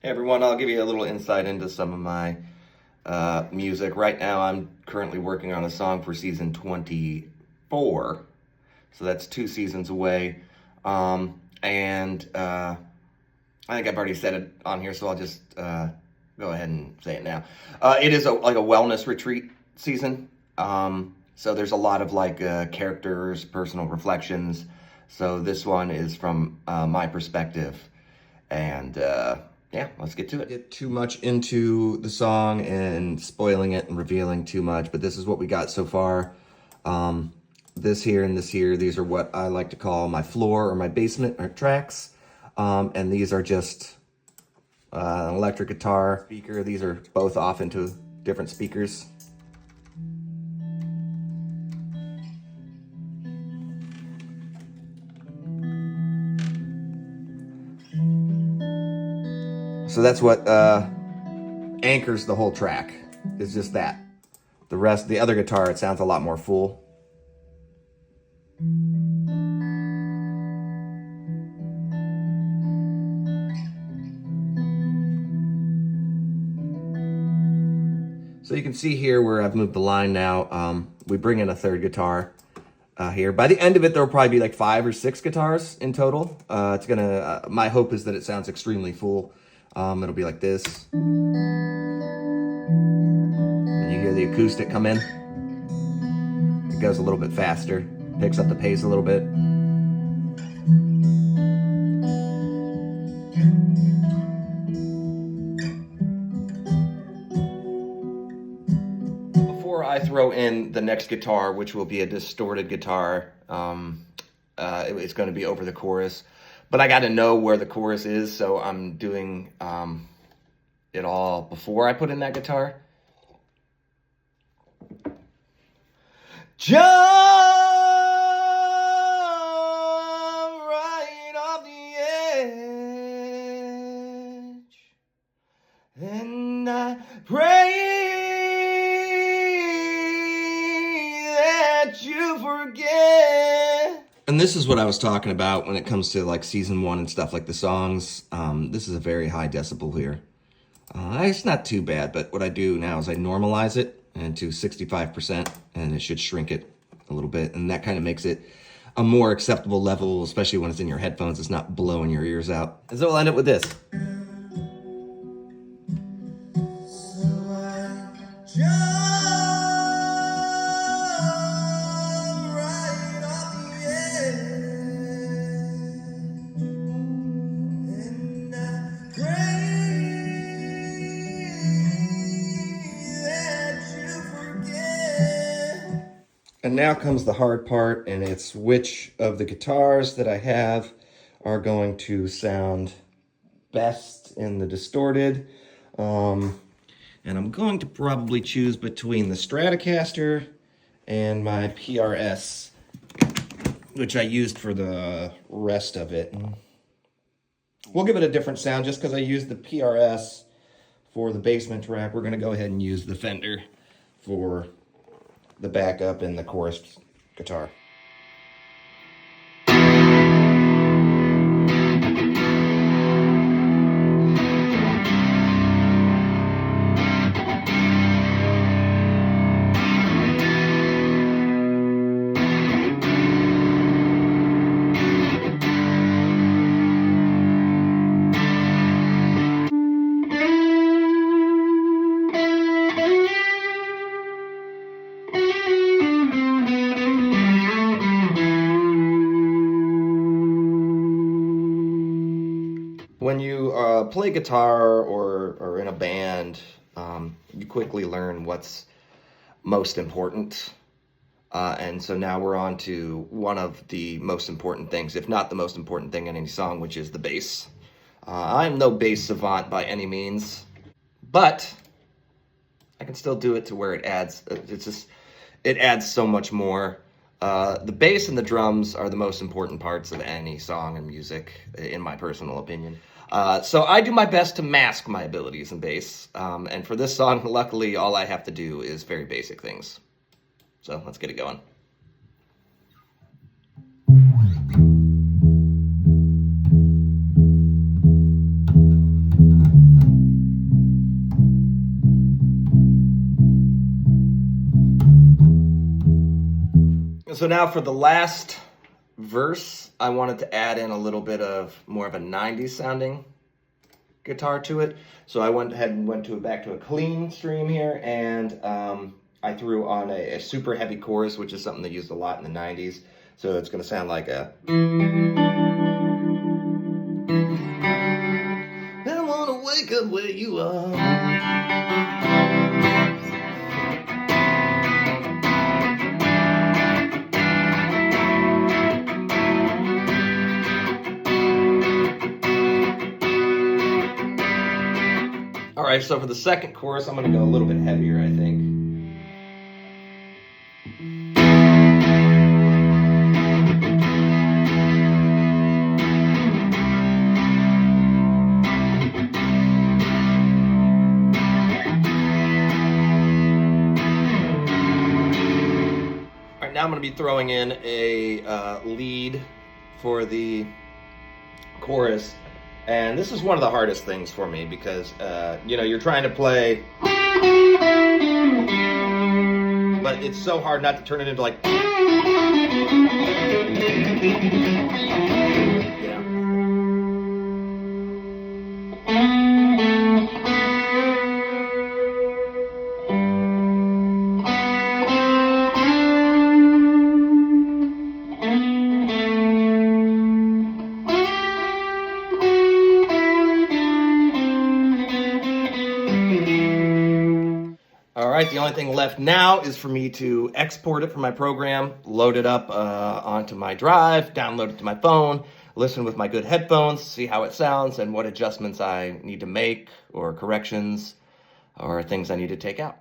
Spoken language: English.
Hey everyone, I'll give you a little insight into some of my music. Right now, I'm currently working on a song for season 24, so that's 2 seasons away. And I think I've already said it on here, so I'll just go ahead and say it now. It is like a wellness retreat season, so there's a lot of characters, personal reflections. So this one is from my perspective, and yeah, let's get to it. Get too much into the song and spoiling it and revealing too much, but this is what we got so far. This here and this here, these are what I like to call my floor or my basement tracks. And these are just an electric guitar speaker. These are both off into different speakers. So that's what anchors the whole track, is just that. The rest, the other guitar, it sounds a lot more full. So you can see here where I've moved the line now. We bring in a third guitar here. By the end of it, there will probably be like 5 or 6 guitars in total. It's gonna. My hope is that it sounds extremely full. It'll be like this. And you hear the acoustic come in. It goes a little bit faster, picks up the pace a little bit. Before I throw in the next guitar, which will be a distorted guitar, it's going to be over the chorus. But I got to know where the chorus is, so I'm doing it all before I put in that guitar. Jump right off the edge, and I pray that you forget. And this is what I was talking about when it comes to like season 1 and stuff, like the songs. This is a very high decibel here. It's not too bad, but what I do now is I normalize it into 65%, and it should shrink it a little bit, and that kind of makes it a more acceptable level, especially when it's in your headphones. It's not blowing your ears out. And so we'll end it with this. And now comes the hard part, and it's which of the guitars that I have are going to sound best in the distorted. And I'm going to probably choose between the Stratocaster and my PRS, which I used for the rest of it. We'll give it a different sound just because I used the PRS for the basement track. We're going to go ahead and use the Fender for the backup and the chorus guitar. When you play guitar or in a band, you quickly learn what's most important. And so now we're on to one of the most important things, if not the most important thing in any song, which is the bass. I'm no bass savant by any means, but I can still do it to where it adds, it adds so much more. The bass and the drums are the most important parts of any song and music, in my personal opinion. So I do my best to mask my abilities in bass. And for this song, luckily, all I have to do is very basic things. So let's get it going. So now for the last verse, I wanted to add in a little bit of more of a 90s sounding guitar to it. So I went ahead and went back to a clean stream here, and I threw on a super heavy chorus, which is something they used a lot in the 90s. So it's going to sound like a... I want to wake up where you are. All right, so for the second chorus, I'm going to go a little bit heavier, I think. All right, now I'm going to be throwing in a lead for the chorus. And this is one of the hardest things for me because, you know, you're trying to play, but it's so hard not to turn it into like, you know. All right, the only thing left now is for me to export it from my program, load it up onto my drive, download it to my phone, listen with my good headphones, see how it sounds and what adjustments I need to make or corrections or things I need to take out.